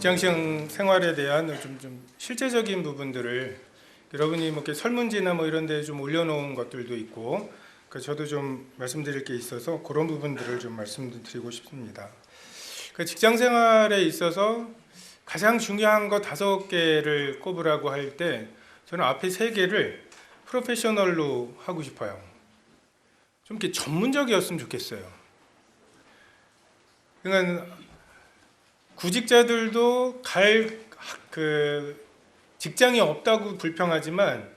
직장 생활에 대한 좀 실제적인 부분들을 여러분이 뭐 이렇게 설문지나 뭐 이런 데 좀 올려놓은 것들도 있고, 저도 좀 말씀드릴 게 있어서 그런 부분들을 좀 말씀드리고 싶습니다. 직장 생활에 있어서 가장 중요한 거 5개를 꼽으라고 할 때 저는 앞에 3개를 프로페셔널로 하고 싶어요. 좀 이렇게 전문적이었으면 좋겠어요. 그러니까 구직자들도 직장이 없다고 불평하지만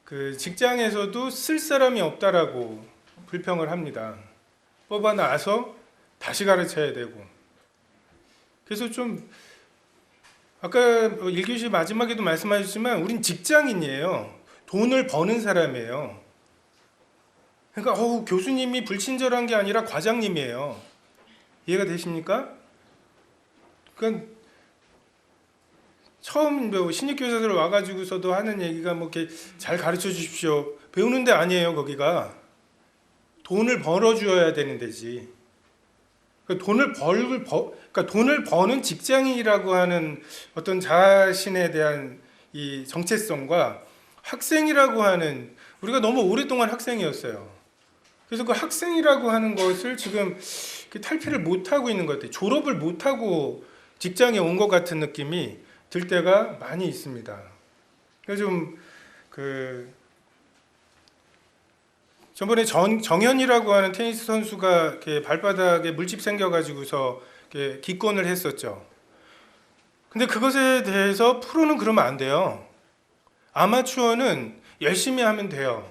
그 직장에서도 쓸 사람이 없다라고 불평을 합니다. 뽑아 나서 다시 가르쳐야 되고. 그래서 좀 아까 1교시 마지막에도 말씀하셨지만 우린 직장인이에요. 돈을 버는 사람이에요. 그러니까 교수님이 불친절한 게 아니라 과장님이에요. 이해가 되십니까? 그러니까 처음 신입 교사들 와가지고서도 하는 얘기가 뭐 이렇게 잘 가르쳐 주십시오. 배우는 데 아니에요. 거기가 돈을 벌어줘야 되는 데지. 그러니까 돈을 버는 직장인이라고 하는 어떤 자신에 대한 이 정체성과 학생이라고 하는, 우리가 너무 오랫동안 학생이었어요. 그래서 그 학생이라고 하는 것을 지금 탈피를 못하고 있는 것 같아요. 졸업을 못하고 직장에 온 것 같은 느낌이 들 때가 많이 있습니다. 그래서 저번에 정현이라고 하는 테니스 선수가 이렇게 발바닥에 물집 생겨가지고서 이렇게 기권을 했었죠. 근데 그것에 대해서 프로는 그러면 안 돼요. 아마추어는 열심히 하면 돼요.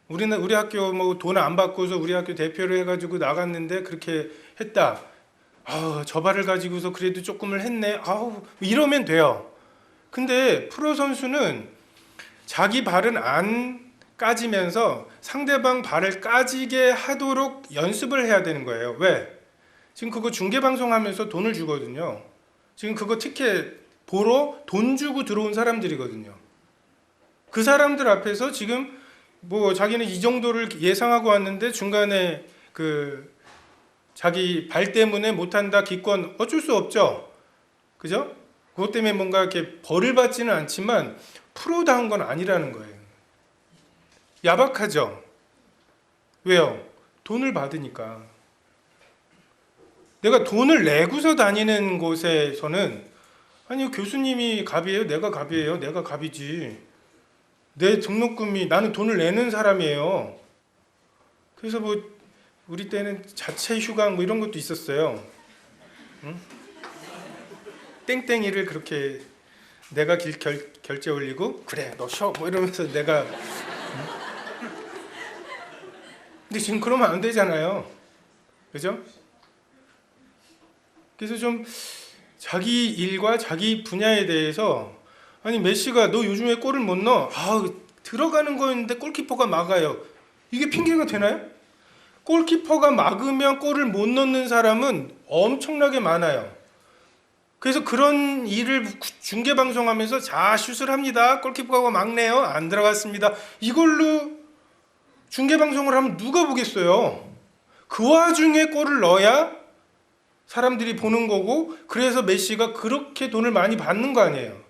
우리 학교 뭐 돈 안 받고서 우리 학교 대표를 해가지고 나갔는데 그렇게 했다. 저 발을 가지고서 그래도 조금을 했네. 이러면 돼요. 근데 프로 선수는 자기 발은 안 까지면서 상대방 발을 까지게 하도록 연습을 해야 되는 거예요. 왜? 지금 그거 중계방송하면서 돈을 주거든요. 지금 그거 티켓 보러 돈 주고 들어온 사람들이거든요. 그 사람들 앞에서 지금 뭐 자기는 이 정도를 예상하고 왔는데 중간에 자기 발 때문에 못한다 기권, 어쩔 수 없죠. 그죠? 그것 때문에 뭔가 이렇게 벌을 받지는 않지만 프로다운 건 아니라는 거예요. 야박하죠? 왜요? 돈을 받으니까. 내가 돈을 내고서 다니는 곳에서는, 아니 교수님이 갑이에요? 내가 갑이에요? 내가 갑이지. 내 등록금이, 나는 돈을 내는 사람이에요. 그래서 뭐 우리 때는 자체 휴강 뭐 이런 것도 있었어요. 응? 땡땡이를 그렇게 내가 결제 올리고, 그래 너 쉬어 뭐 이러면서 내가 근데 지금 그러면 안 되잖아요. 그죠? 그래서 좀 자기 일과 자기 분야에 대해서, 아니 메시가 너 요즘에 골을 못 넣어. 들어가는 거였는데 골키퍼가 막아요. 이게 핑계가 되나요? 골키퍼가 막으면 골을 못 넣는 사람은 엄청나게 많아요. 그래서 그런 일을 중계방송하면서 자 슛을 합니다. 골키퍼가 막네요. 안 들어갔습니다. 이걸로 중계방송을 하면 누가 보겠어요? 그 와중에 골을 넣어야 사람들이 보는 거고, 그래서 메시가 그렇게 돈을 많이 받는 거 아니에요.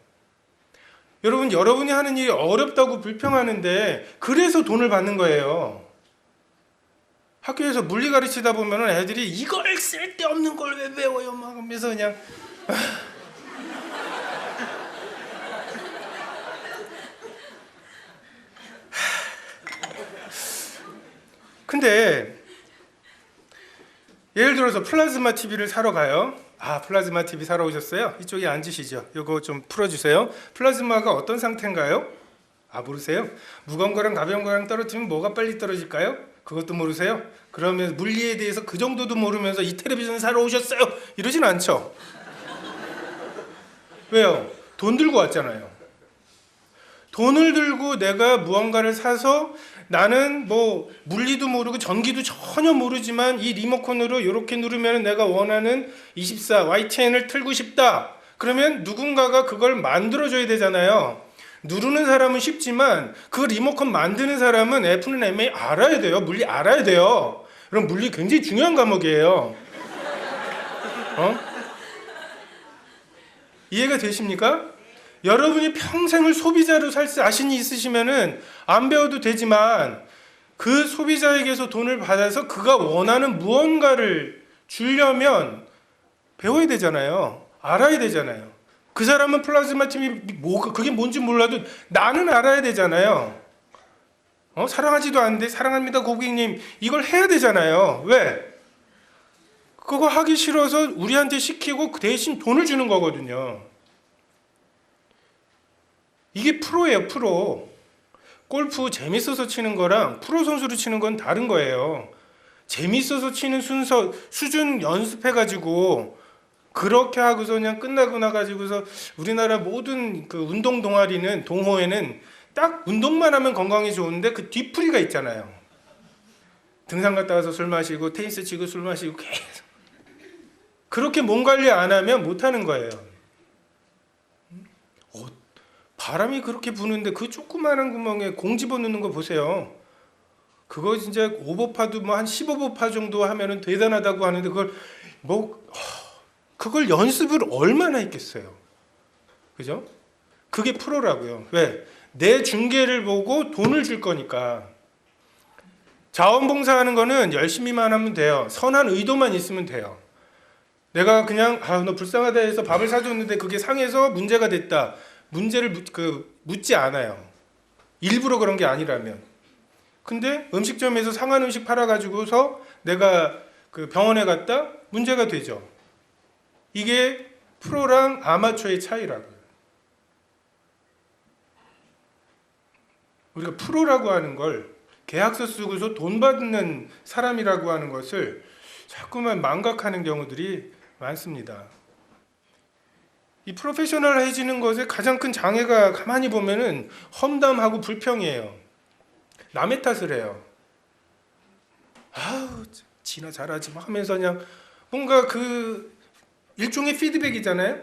여러분이 하는 일이 어렵다고 불평하는데 그래서 돈을 받는 거예요. 학교에서 물리 가르치다 보면 애들이 이걸 쓸데없는 걸 왜 배워요? 막 하면서 그냥 근데 예를 들어서 플라즈마 TV를 사러 가요. 플라즈마 TV 사러 오셨어요? 이쪽에 앉으시죠. 이거 좀 풀어주세요. 플라즈마가 어떤 상태인가요? 모르세요? 무거운 거랑 가벼운 거랑 떨어뜨리면 뭐가 빨리 떨어질까요? 그것도 모르세요? 그러면 물리에 대해서 그 정도도 모르면서 이 텔레비전 사러 오셨어요? 이러진 않죠. 왜요? 돈 들고 왔잖아요. 돈을 들고 내가 무언가를 사서, 나는 뭐 물리도 모르고 전기도 전혀 모르지만 이 리모컨으로 이렇게 누르면 내가 원하는 24 YTN을 틀고 싶다. 그러면 누군가가 그걸 만들어줘야 되잖아요. 누르는 사람은 쉽지만 그 리모컨 만드는 사람은 F는 MA 알아야 돼요. 물리 알아야 돼요. 그럼 물리 굉장히 중요한 과목이에요. 이해가 되십니까? 여러분이 평생을 소비자로 살 자신이 있으시면은 안 배워도 되지만 그 소비자에게서 돈을 받아서 그가 원하는 무언가를 주려면 배워야 되잖아요. 알아야 되잖아요. 그 사람은 플라즈마 팀이 그게 뭔지 몰라도 나는 알아야 되잖아요. 사랑하지도 않는데 사랑합니다 고객님 이걸 해야 되잖아요. 왜? 그거 하기 싫어서 우리한테 시키고 그 대신 돈을 주는 거거든요. 이게 프로예요. 프로. 골프 재밌어서 치는 거랑 프로 선수로 치는 건 다른 거예요. 재밌어서 치는 순서 수준 연습해가지고 그렇게 하고서 그냥 끝나고 나가지고서 우리나라 모든 그 운동 동아리는 동호회는 딱 운동만 하면 건강이 좋은데 그 뒤풀이가 있잖아요. 등산 갔다 와서 술 마시고 테니스 치고 술 마시고 계속 그렇게 몸 관리 안 하면 못 하는 거예요. 바람이 그렇게 부는데 그 조그마한 구멍에 공 집어넣는 거 보세요. 그거 진짜 오버파도 뭐 한 15버파 정도 하면은 대단하다고 하는데 그걸 연습을 얼마나 했겠어요. 그죠? 그게 프로라고요. 왜? 내 중계를 보고 돈을 줄 거니까. 자원봉사하는 거는 열심히만 하면 돼요. 선한 의도만 있으면 돼요. 내가 그냥 너 불쌍하다 해서 밥을 사줬는데 그게 상해서 문제가 됐다. 문제를 묻지 않아요. 일부러 그런 게 아니라면. 근데 음식점에서 상한 음식 팔아가지고서 내가 그 병원에 갔다? 문제가 되죠. 이게 프로랑 아마추어의 차이라고요. 우리가 프로라고 하는 걸 계약서 쓰고서 돈 받는 사람이라고 하는 것을 자꾸만 망각하는 경우들이 많습니다. 이 프로페셔널해지는 것의 가장 큰 장애가 가만히 보면은 험담하고 불평이에요. 남의 탓을 해요. 아우, 지나 잘하지 하면서 그냥 뭔가 그 일종의 피드백이잖아요.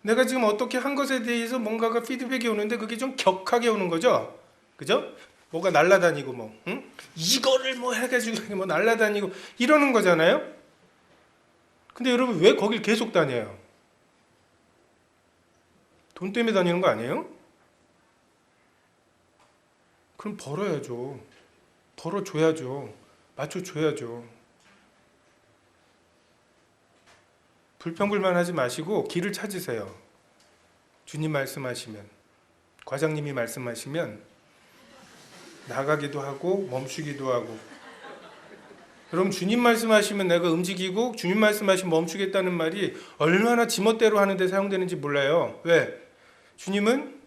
내가 지금 어떻게 한 것에 대해서 뭔가가 피드백이 오는데 그게 좀 격하게 오는 거죠. 그죠? 뭐가 날아다니고 이거를 해가지고 날아다니고 이러는 거잖아요. 근데 여러분 왜 거길 계속 다녀요? 돈 때문에 다니는 거 아니에요? 그럼 벌어야죠. 벌어줘야죠. 맞춰줘야죠. 불평불만하지 마시고 길을 찾으세요. 주님 말씀하시면, 과장님이 말씀하시면 나가기도 하고 멈추기도 하고. 여러분 주님 말씀하시면 내가 움직이고 주님 말씀하시면 멈추겠다는 말이 얼마나 지멋대로 하는데 사용되는지 몰라요. 왜? 주님은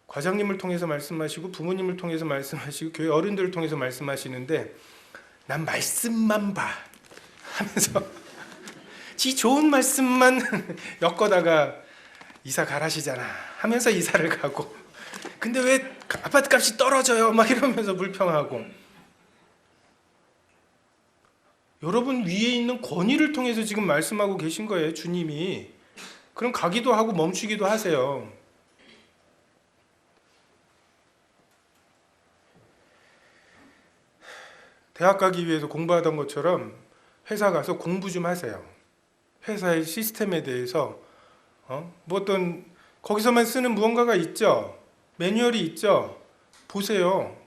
과장님을 통해서 말씀하시고 부모님을 통해서 말씀하시고 교회 어른들을 통해서 말씀하시는데 난 말씀만 봐 하면서 지 좋은 말씀만 엮어다가 이사 가라시잖아 하면서 이사를 가고 근데 왜 아파트 값이 떨어져요 막 이러면서 불평하고. 여러분 위에 있는 권위를 통해서 지금 말씀하고 계신 거예요. 주님이. 그럼 가기도 하고 멈추기도 하세요. 대학 가기 위해서 공부하던 것처럼 회사 가서 공부 좀 하세요. 회사의 시스템에 대해서 뭐 어떤 거기서만 쓰는 무언가가 있죠. 매뉴얼이 있죠. 보세요.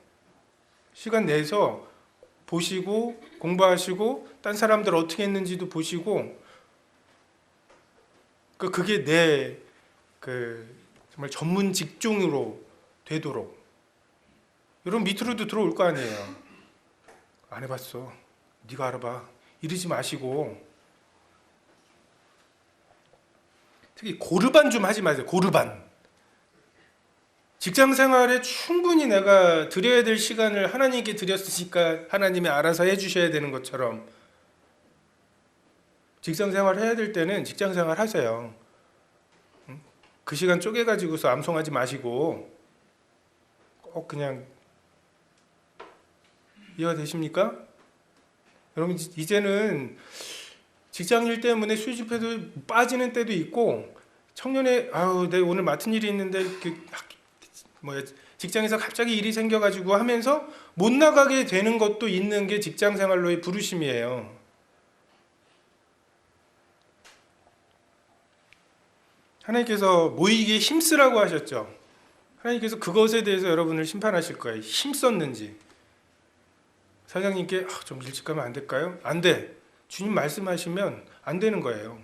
시간 내서 보시고 공부하시고 딴 사람들 어떻게 했는지도 보시고 그게 내 정말 전문 직종으로 되도록. 여러분 밑으로도 들어올 거 아니에요. 안 해봤어. 네가 알아봐. 이러지 마시고 특히 고르반 좀 하지 마세요. 고르반. 직장 생활에 충분히 내가 드려야 될 시간을 하나님께 드렸으니까 하나님이 알아서 해주셔야 되는 것처럼 직장 생활 해야 될 때는 직장 생활 하세요. 그 시간 쪼개가지고서 암송하지 마시고 꼭 그냥 이해가 되십니까? 여러분 이제는 직장일 때문에 수집해도 빠지는 때도 있고 청년의 내가 오늘 맡은 일이 있는데 직장에서 갑자기 일이 생겨가지고 하면서 못 나가게 되는 것도 있는 게 직장 생활로의 부르심이에요. 하나님께서 모이기에 힘쓰라고 하셨죠. 하나님께서 그것에 대해서 여러분을 심판하실 거예요. 힘썼는지. 사장님께 좀 일찍 가면 안 될까요? 안 돼. 주님 말씀하시면 안 되는 거예요.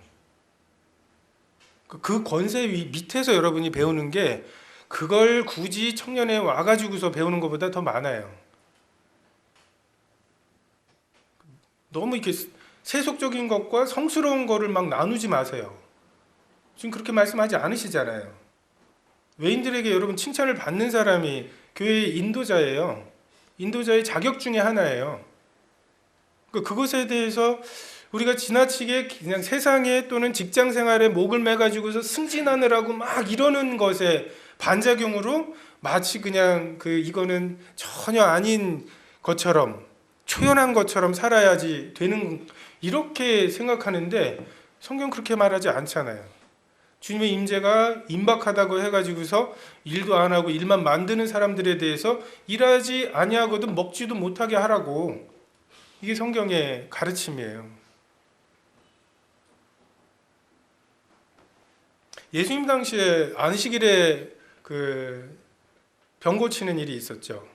그 권세 밑에서 여러분이 배우는 게 그걸 굳이 청년에 와가지고서 배우는 것보다 더 많아요. 너무 이렇게 세속적인 것과 성스러운 거를 막 나누지 마세요. 지금 그렇게 말씀하지 않으시잖아요. 외인들에게 여러분 칭찬을 받는 사람이 교회의 인도자예요. 인도자의 자격 중에 하나예요. 그것에 대해서 우리가 지나치게 그냥 세상에 또는 직장 생활에 목을 매가지고서 승진하느라고 막 이러는 것에 반작용으로 마치 그냥 이거는 전혀 아닌 것처럼 초연한 것처럼 살아야지 되는 이렇게 생각하는데 성경 그렇게 말하지 않잖아요. 주님의 임재가 임박하다고 해가지고서 일도 안 하고 일만 만드는 사람들에 대해서 일하지 아니하거든 먹지도 못하게 하라고. 이게 성경의 가르침이에요. 예수님 당시에 안식일에 병 고치는 일이 있었죠.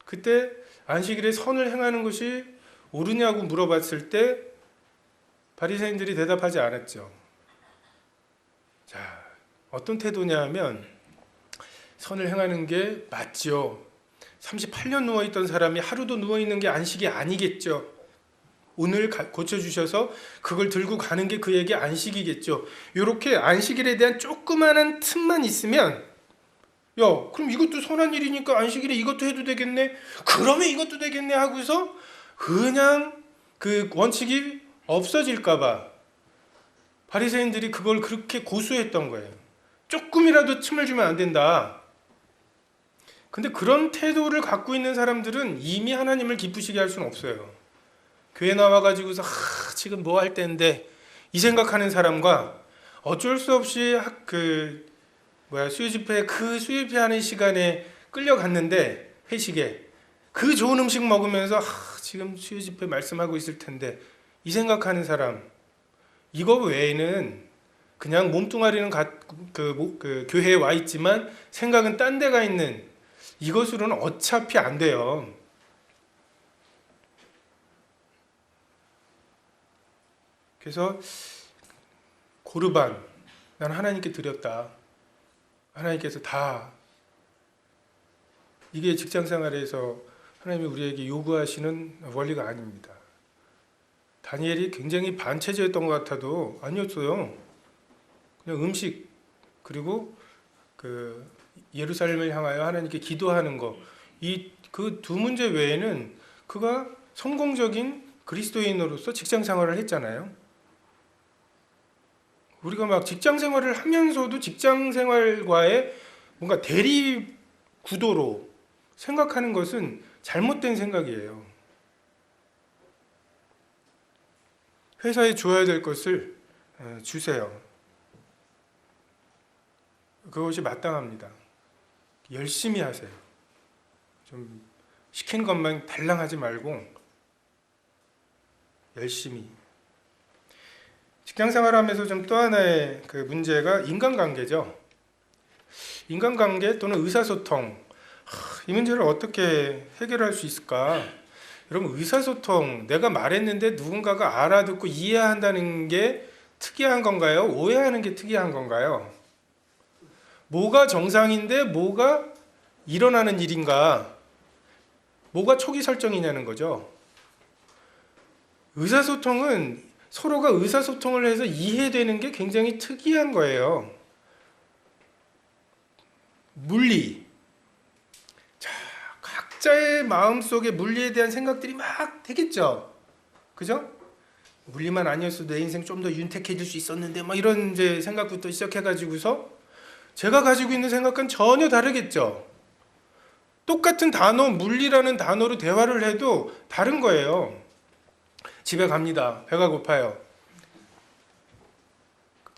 그때 안식일에 선을 행하는 것이 옳으냐고 물어봤을 때 바리새인들이 대답하지 않았죠. 자, 어떤 태도냐 하면 선을 행하는 게 맞죠. 38년 누워있던 사람이 하루도 누워있는 게 안식이 아니겠죠. 오늘 고쳐주셔서 그걸 들고 가는 게 그에게 안식이겠죠. 이렇게 안식일에 대한 조그마한 틈만 있으면 그럼 이것도 선한 일이니까 안식일에 이것도 해도 되겠네. 그러면 이것도 되겠네 하고서 그냥 그 원칙이 없어질까 봐 바리새인들이 그걸 그렇게 고수했던 거예요. 조금이라도 틈을 주면 안 된다. 근데 그런 태도를 갖고 있는 사람들은 이미 하나님을 기쁘시게 할 수는 없어요. 교회 나와가지고서 지금 뭐 할 때인데 이 생각하는 사람과 어쩔 수 없이 수요 집회 수요 집회 하는 시간에 끌려갔는데 회식에 그 좋은 음식 먹으면서 지금 수요 집회 말씀하고 있을 텐데 이 생각하는 사람, 이거 외에는 그냥 몸뚱아리는 교회에 와 있지만 생각은 딴 데가 있는 이것으로는 어차피 안 돼요. 그래서 고르반 난 하나님께 드렸다. 하나님께서 다 이게 직장생활에서 하나님이 우리에게 요구하시는 원리가 아닙니다. 다니엘이 굉장히 반체제였던 것 같아도 아니었어요. 그냥 음식 그리고 예루살렘을 향하여 하나님께 기도하는 거, 이 그 두 문제 외에는 그가 성공적인 그리스도인으로서 직장 생활을 했잖아요. 우리가 막 직장 생활을 하면서도 직장 생활과의 뭔가 대립 구도로 생각하는 것은 잘못된 생각이에요. 회사에 줘야 될 것을 주세요. 그것이 마땅합니다. 열심히 하세요. 좀 시킨 것만 달랑하지 말고 열심히. 직장 생활하면서 좀 또 하나의 문제가 인간관계죠. 인간관계 또는 의사소통. 이 문제를 어떻게 해결할 수 있을까? 여러분, 의사소통, 내가 말했는데 누군가가 알아듣고 이해한다는 게 특이한 건가요? 오해하는 게 특이한 건가요? 뭐가 정상인데 뭐가 일어나는 일인가? 뭐가 초기 설정이냐는 거죠. 의사소통은 서로가 의사소통을 해서 이해되는 게 굉장히 특이한 거예요. 물리. 자, 각자의 마음속에 물리에 대한 생각들이 막 되겠죠. 그죠? 물리만 아니었어도 내 인생 좀 더 윤택해질 수 있었는데 막 이런 이제 생각부터 시작해가지고서 제가 가지고 있는 생각은 전혀 다르겠죠. 똑같은 단어, 물리라는 단어로 대화를 해도 다른 거예요. 집에 갑니다. 배가 고파요.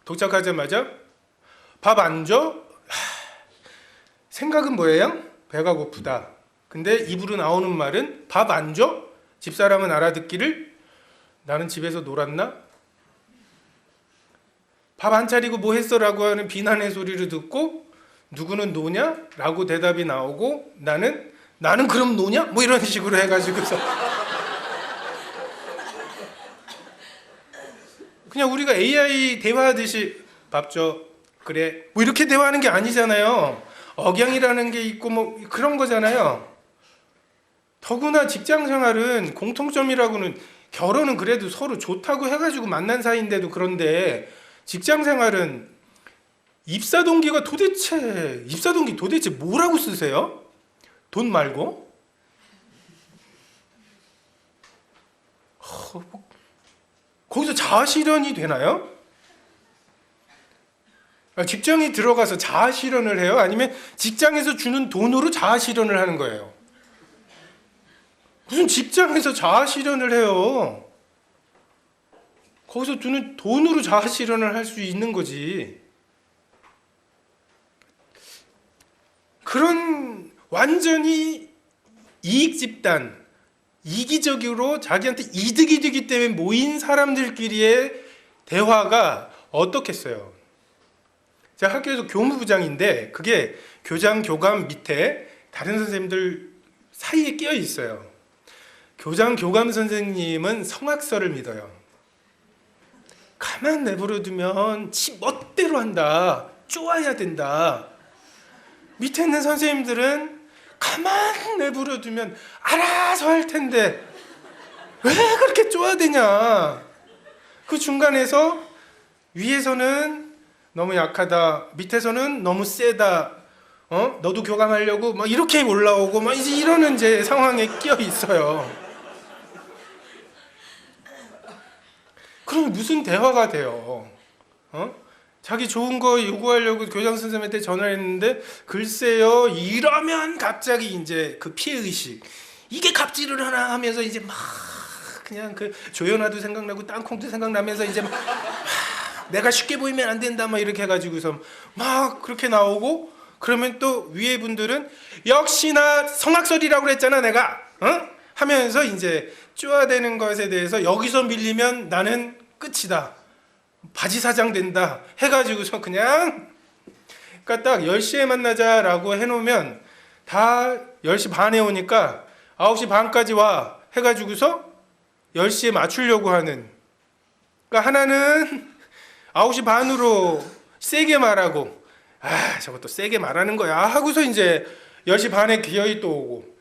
도착하자마자 밥 안 줘? 생각은 뭐예요? 배가 고프다. 근데 입으로 나오는 말은 밥 안 줘? 집사람은 알아듣기를 나는 집에서 놀았나? 밥 안 차리고 뭐 했어라고 하는 비난의 소리를 듣고 누구는 노냐? 라고 대답이 나오고 나는 그럼 노냐? 뭐 이런 식으로 해가지고서 그냥 우리가 AI 대화하듯이 밥 줘, 그래, 뭐 이렇게 대화하는 게 아니잖아요. 억양이라는 게 있고 뭐 그런 거잖아요. 더구나 직장 생활은 공통점이라고는, 결혼은 그래도 서로 좋다고 해가지고 만난 사이인데도 그런데 직장 생활은 입사 동기 도대체 뭐라고 쓰세요? 돈 말고? 거기서 자아 실현이 되나요? 직장에 들어가서 자아 실현을 해요? 아니면 직장에서 주는 돈으로 자아 실현을 하는 거예요? 무슨 직장에서 자아 실현을 해요? 거기서 주는 돈으로 자아 실현을 할 수 있는 거지. 그런 완전히 이익 집단, 이기적으로 자기한테 이득이 되기 때문에 모인 사람들끼리의 대화가 어떻겠어요? 제가 학교에서 교무부장인데 그게 교장, 교감 밑에 다른 선생님들 사이에 끼어 있어요. 교장, 교감 선생님은 성악설을 믿어요. 가만 내버려두면 지 멋대로 한다. 쪼아야 된다. 밑에 있는 선생님들은 가만 내버려두면 알아서 할 텐데 왜 그렇게 쪼아대냐. 그 중간에서 위에서는 너무 약하다, 밑에서는 너무 세다, 너도 교감하려고 막 이렇게 올라오고 막 이제 이러는 이제 상황에 끼어 있어요. 그럼 무슨 대화가 돼요? 자기 좋은 거 요구하려고 교장 선생님한테 전화했는데 글쎄요 이러면 갑자기 이제 그 피해의식, 이게 갑질을 하나 하면서 이제 막 그냥 그 조연아도 생각나고 땅콩도 생각나면서 이제 막 내가 쉽게 보이면 안 된다 막 이렇게 해가지고서 막 그렇게 나오고, 그러면 또 위에 분들은 역시나 성악설이라고 그랬잖아 내가 하면서 이제 쪼아대는 것에 대해서 여기서 밀리면 나는 끝이다, 바지 사장 된다 해가지고서 그냥, 그러니까 딱 10시에 만나자라고 해놓으면 다 10시 반에 오니까 9시 반까지 와 해가지고서 10시에 맞추려고 하는, 그러니까 하나는 9시 반으로 세게 말하고 저것도 세게 말하는 거야 하고서 이제 10시 반에 기어이 또 오고,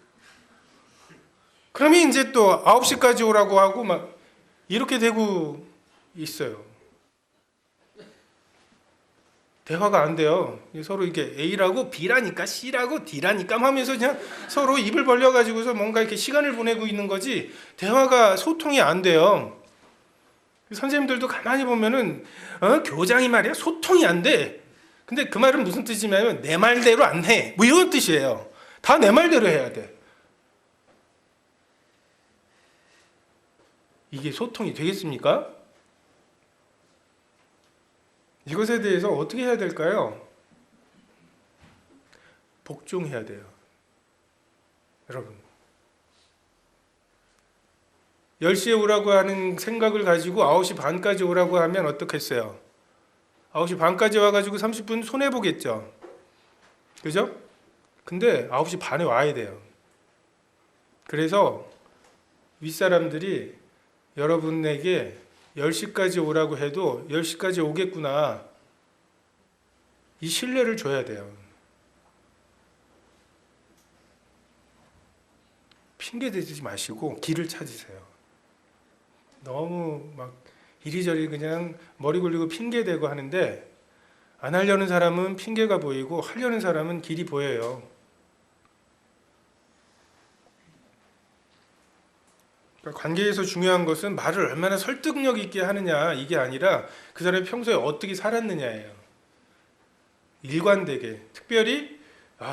그러면 이제 또 9시까지 오라고 하고 막 이렇게 되고 있어요. 대화가 안 돼요. 서로 이게 A라고 B라니까 C라고 D라니까 하면서 그냥 서로 입을 벌려가지고서 뭔가 이렇게 시간을 보내고 있는 거지 대화가 소통이 안 돼요. 선생님들도 가만히 보면은 교장이 말이야 소통이 안 돼. 근데 그 말은 무슨 뜻이냐면 내 말대로 안 해. 뭐 이런 뜻이에요. 다 내 말대로 해야 돼. 이게 소통이 되겠습니까? 이것에 대해서 어떻게 해야 될까요? 복종해야 돼요. 여러분. 10시에 오라고 하는 생각을 가지고 9시 반까지 오라고 하면 어떻겠어요? 9시 반까지 와가지고 30분 손해보겠죠? 그죠? 근데 9시 반에 와야 돼요. 그래서 윗사람들이 여러분에게 10시까지 오라고 해도 10시까지 오겠구나, 이 신뢰를 줘야 돼요. 핑계 대지 마시고 길을 찾으세요. 너무 막 이리저리 그냥 머리 굴리고 핑계 대고 하는데, 안 하려는 사람은 핑계가 보이고 하려는 사람은 길이 보여요. 그러니까 관계에서 중요한 것은 말을 얼마나 설득력 있게 하느냐 이게 아니라 그 사람이 평소에 어떻게 살았느냐예요. 일관되게, 특별히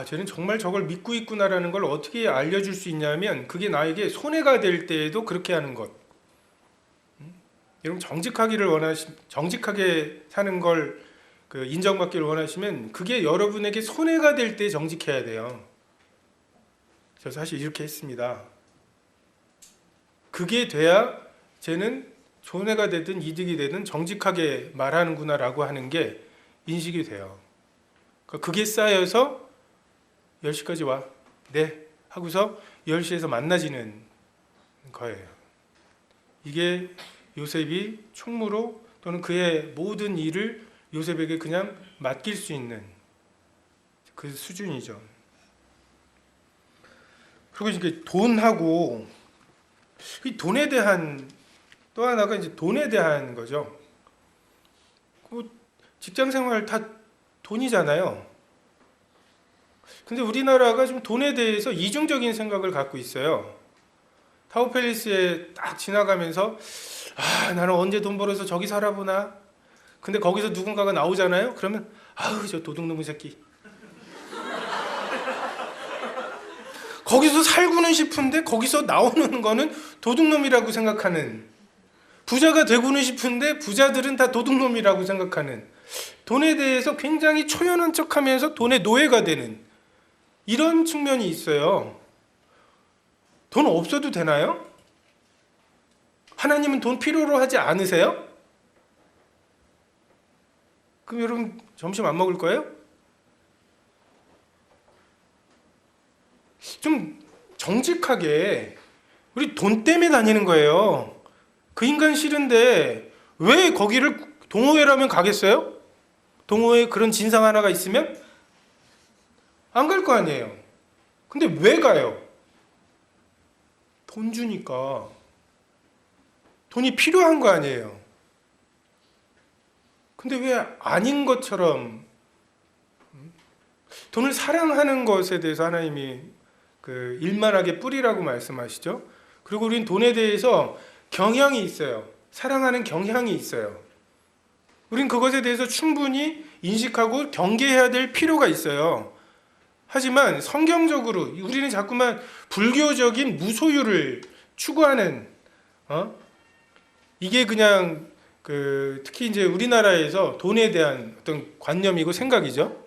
쟤는 정말 저걸 믿고 있구나라는 걸 어떻게 알려줄 수 있냐면 그게 나에게 손해가 될 때에도 그렇게 하는 것. 여러분 정직하게 사는 걸 인정받기를 원하시면 그게 여러분에게 손해가 될 때 정직해야 돼요. 저 사실 이렇게 했습니다. 그게 돼야 쟤는 손해가 되든 이득이 되든 정직하게 말하는구나라고 하는 게 인식이 돼요. 그러니까 그게 쌓여서 10시까지 와. 네. 하고서 10시에서 만나지는 거예요. 이게 요셉이 총무로 또는 그의 모든 일을 요셉에게 그냥 맡길 수 있는 그 수준이죠. 그리고 이게 돈하고 이 돈에 대한 또 하나가 이제 돈에 대한 거죠. 직장 생활 다 돈이잖아요. 근데 우리나라가 좀 돈에 대해서 이중적인 생각을 갖고 있어요. 타워팰리스에 딱 지나가면서 나는 언제 돈 벌어서 저기 살아보나. 근데 거기서 누군가가 나오잖아요. 그러면 아우 저 도둑놈의 새끼. 거기서 살고는 싶은데 거기서 나오는 거는 도둑놈이라고 생각하는, 부자가 되고는 싶은데 부자들은 다 도둑놈이라고 생각하는, 돈에 대해서 굉장히 초연한 척하면서 돈의 노예가 되는 이런 측면이 있어요. 돈 없어도 되나요? 하나님은 돈 필요로 하지 않으세요? 그럼 여러분 점심 안 먹을 거예요? 좀 정직하게, 우리 돈 때문에 다니는 거예요. 그 인간 싫은데 왜 거기를, 동호회라면 가겠어요? 동호회에 그런 진상 하나가 있으면 안 갈 거 아니에요. 근데 왜 가요? 돈 주니까. 돈이 필요한 거 아니에요. 근데 왜 아닌 것처럼, 돈을 사랑하는 것에 대해서 하나님이 그 일만하게 뿌리라고 말씀하시죠. 그리고 우리는 돈에 대해서 경향이 있어요. 사랑하는 경향이 있어요. 우린 그것에 대해서 충분히 인식하고 경계해야 될 필요가 있어요. 하지만 성경적으로 우리는 자꾸만 불교적인 무소유를 추구하는, 이게 그냥 특히 이제 우리나라에서 돈에 대한 어떤 관념이고 생각이죠.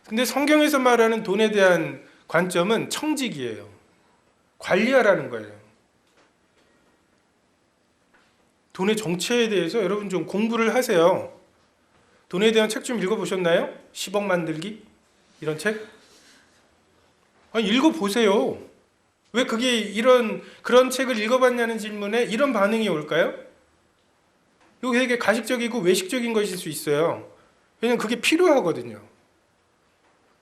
근데 성경에서 말하는 돈에 대한 관점은 청직이에요. 관리하라는 거예요. 돈의 정체에 대해서 여러분 좀 공부를 하세요. 돈에 대한 책 좀 읽어보셨나요? 10억 만들기? 이런 책? 아니, 읽어보세요. 왜 그런 책을 읽어봤냐는 질문에 이런 반응이 올까요? 이거 되게 가식적이고 외식적인 것일 수 있어요. 왜냐면 그게 필요하거든요.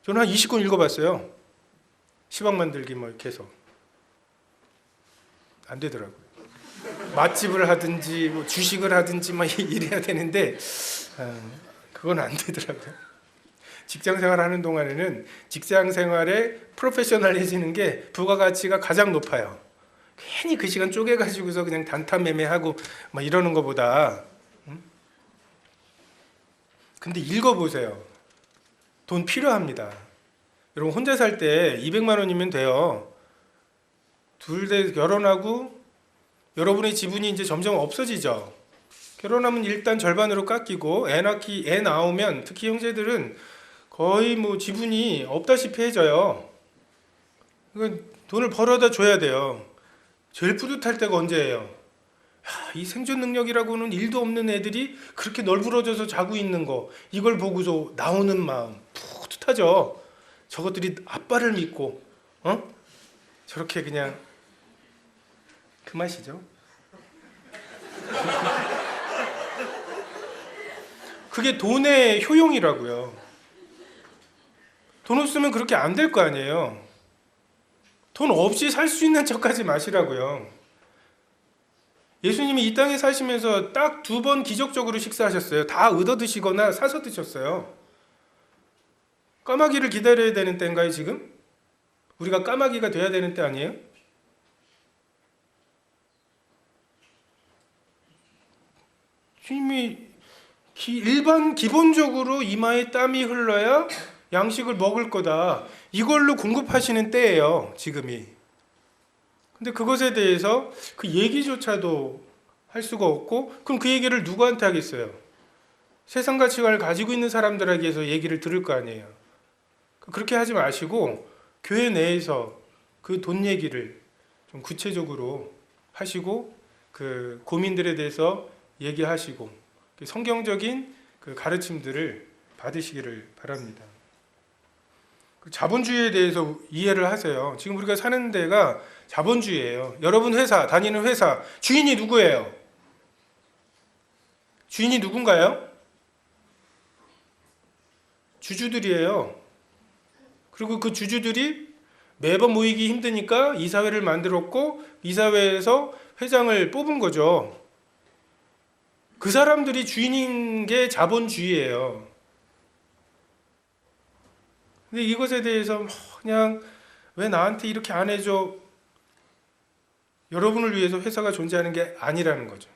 저는 한 20권 읽어봤어요. 10억 만들기 뭐 이렇게 해서. 안 되더라고요. 맛집을 하든지 뭐 주식을 하든지 막 이래야 되는데 그건 안 되더라고요. 직장 생활하는 동안에는 직장 생활에 프로페셔널해지는 게 부가가치가 가장 높아요. 괜히 그 시간 쪼개가지고서 그냥 단타 매매하고 막 이러는 것보다. 근데 읽어보세요. 돈 필요합니다. 여러분 혼자 살 때 200만 원이면 돼요. 둘 다 결혼하고 여러분의 지분이 이제 점점 없어지죠. 결혼하면 일단 절반으로 깎이고 애 낳으면 특히 형제들은 거의 뭐 지분이 없다시피 해져요. 그러니까 돈을 벌어다 줘야 돼요. 제일 뿌듯할 때가 언제예요? 이 생존 능력이라고는 일도 없는 애들이 그렇게 널브러져서 자고 있는 거, 이걸 보고서 나오는 마음 뿌듯하죠. 저것들이 아빠를 믿고 저렇게 그냥 그 맛이죠. 그게 돈의 효용이라고요. 돈 없으면 그렇게 안 될 거 아니에요. 돈 없이 살 수 있는 척하지 마시라고요. 예수님이 이 땅에 사시면서 딱 2번 기적적으로 식사하셨어요. 다 얻어 드시거나 사서 드셨어요. 까마귀를 기다려야 되는 때인가요, 지금? 우리가 까마귀가 돼야 되는 때 아니에요? 주님이 기본적으로 이마에 땀이 흘러야 양식을 먹을 거다. 이걸로 공급하시는 때예요, 지금이. 근데 그것에 대해서 그 얘기조차도 할 수가 없고, 그럼 그 얘기를 누구한테 하겠어요? 세상 가치관을 가지고 있는 사람들에게서 얘기를 들을 거 아니에요. 그렇게 하지 마시고 교회 내에서 그 돈 얘기를 좀 구체적으로 하시고, 그 고민들에 대해서 얘기하시고 성경적인 그 가르침들을 받으시기를 바랍니다. 자본주의에 대해서 이해를 하세요. 지금 우리가 사는 데가 자본주의예요. 여러분 회사, 다니는 회사 주인이 누구예요? 주인이 누군가요? 주주들이에요. 그리고 그 주주들이 매번 모이기 힘드니까 이사회를 만들었고 이사회에서 회장을 뽑은 거죠. 그 사람들이 주인인 게 자본주의예요. 근데 이것에 대해서 그냥 왜 나한테 이렇게 안 해줘? 여러분을 위해서 회사가 존재하는 게 아니라는 거죠.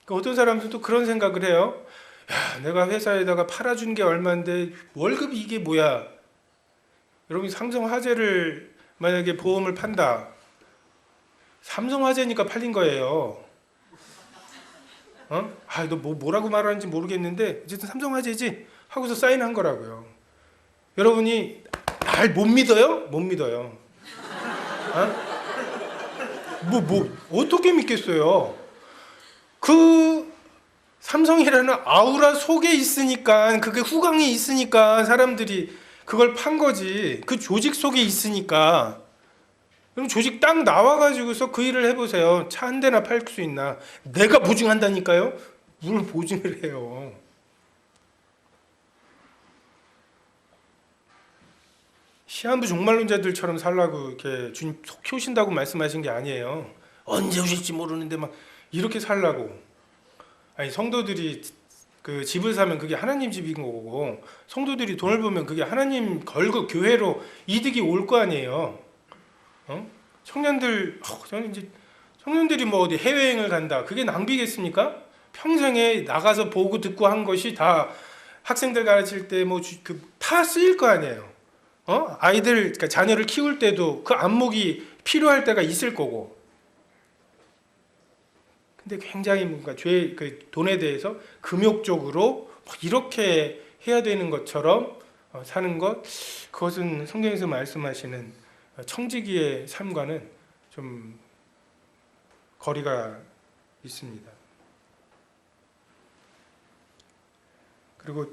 그러니까 어떤 사람들은 또 그런 생각을 해요. 야, 내가 회사에다가 팔아준 게 얼마인데 월급이 이게 뭐야? 여러분 삼성화재를 만약에 보험을 판다. 삼성화재니까 팔린 거예요. 너 뭐라고 말하는지 모르겠는데 어쨌든 삼성화재지 하고서 사인한 거라고요. 여러분이 날 못 믿어요? 못 믿어요. 어떻게 믿겠어요? 그 삼성이라는 아우라 속에 있으니까, 그게 후광이 있으니까 사람들이 그걸 판 거지. 그 조직 속에 있으니까. 그럼 조직 딱 나와가지고서 그 일을 해보세요. 차 한 대나 팔 수 있나? 내가 보증한다니까요? 뭘 보증을 해요? 시한부 종말론자들처럼 살라고 이렇게 주님 속 오신다고 말씀하신 게 아니에요. 언제 오실지 모르는데 막 이렇게 살라고. 아니 성도들이 그 집을 사면 그게 하나님 집인 거고 성도들이 돈을 벌면 그게 하나님 걸고 교회로 이득이 올 거 아니에요. 저는 이제 청년들이 뭐 어디 해외여행을 간다. 그게 낭비겠습니까? 평생에 나가서 보고 듣고 한 것이 다 학생들 가르칠 때 뭐 다 쓰일 거 아니에요. 아이들, 그러니까 자녀를 키울 때도 그 안목이 필요할 때가 있을 거고. 근데 굉장히 뭔가 그 돈에 대해서 금욕적으로 이렇게 해야 되는 것처럼 사는 것, 그것은 성경에서 말씀하시는 청지기의 삶과는 좀 거리가 있습니다. 그리고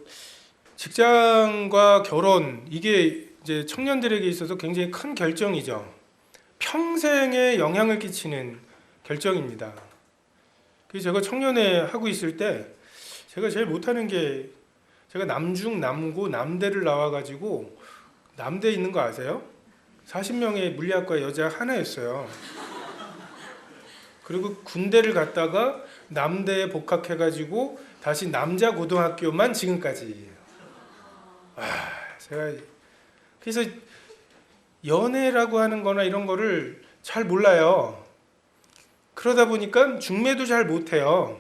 직장과 결혼, 이게 이제 청년들에게 있어서 굉장히 큰 결정이죠. 평생에 영향을 끼치는 결정입니다. 그래서 제가 청년회 하고 있을 때 제가 제일 못하는 게, 제가 남중, 남고, 남대를 나와가지고, 남대에 있는 거 아세요? 40명의 물리학과 여자 하나였어요. 그리고 군대를 갔다가 남대에 복학해가지고 다시 남자 고등학교만 지금까지. 제가 그래서 연애라고 하는 거나 이런 거를 잘 몰라요. 그러다 보니까 중매도 잘 못해요.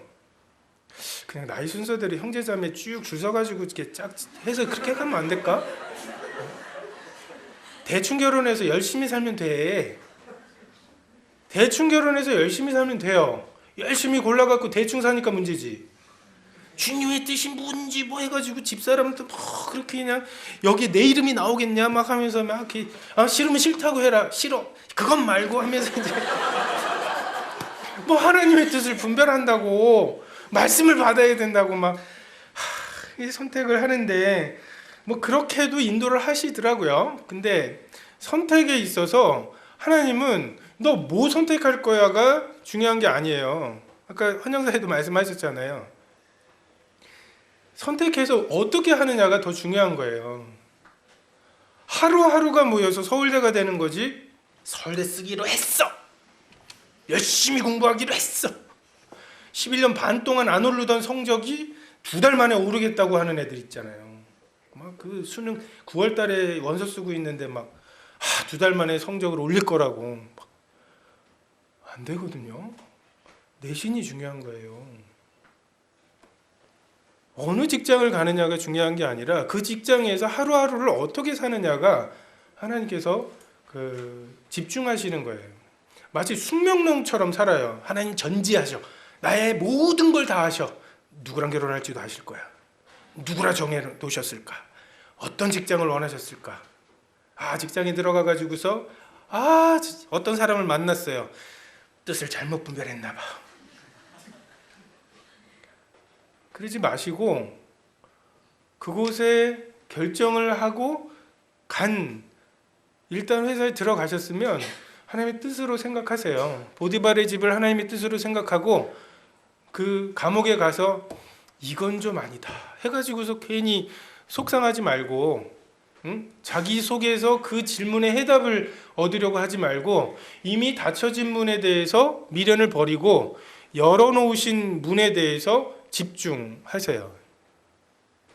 그냥 나이 순서대로 형제자매 쭉 줄 서가지고 이렇게 짝 해서 그렇게 가면 안 될까? 대충 결혼해서 열심히 살면 돼. 대충 결혼해서 열심히 살면 돼요. 열심히 골라갖고 대충 사니까 문제지. 주님의 뜻이 뭔지 뭐 해가지고 집사람도 뭐 그렇게 그냥 여기 내 이름이 나오겠냐 막 하면서 막 이렇게 싫으면 싫다고 해라, 싫어 그건 말고 하면서 이제 뭐 하나님의 뜻을 분별한다고, 말씀을 받아야 된다고 막 이 선택을 하는데, 뭐 그렇게도 인도를 하시더라고요. 근데 선택에 있어서 하나님은 너 뭐 선택할 거야가 중요한 게 아니에요. 아까 헌영사에도 말씀하셨잖아요. 선택해서 어떻게 하느냐가 더 중요한 거예요. 하루하루가 모여서 서울대가 되는 거지, 서울대 쓰기로 했어, 열심히 공부하기로 했어, 11년 반 동안 안 오르던 성적이 2달 만에 오르겠다고 하는 애들 있잖아요. 막 그 수능 9월 달에 원서 쓰고 있는데 막 2달 만에 성적을 올릴 거라고. 안 되거든요. 내신이 중요한 거예요. 어느 직장을 가느냐가 중요한 게 아니라 그 직장에서 하루하루를 어떻게 사느냐가 하나님께서 집중하시는 거예요. 마치 숙명론처럼 살아요. 하나님 전지하셔. 나의 모든 걸 다 하셔. 누구랑 결혼할지도 하실 거야. 누구라 정해 놓으셨을까? 어떤 직장을 원하셨을까? 직장에 들어가 가지고서 어떤 사람을 만났어요. 뜻을 잘못 분별했나 봐. 그러지 마시고 그곳에 결정을 하고 일단 회사에 들어가셨으면 하나님의 뜻으로 생각하세요. 보디발의 집을 하나님의 뜻으로 생각하고 그 감옥에 가서 이건 좀 아니다 해가지고서 괜히 속상하지 말고, 응? 자기 속에서 그 질문에 해답을 얻으려고 하지 말고 이미 닫혀진 문에 대해서 미련을 버리고 열어놓으신 문에 대해서 집중하세요.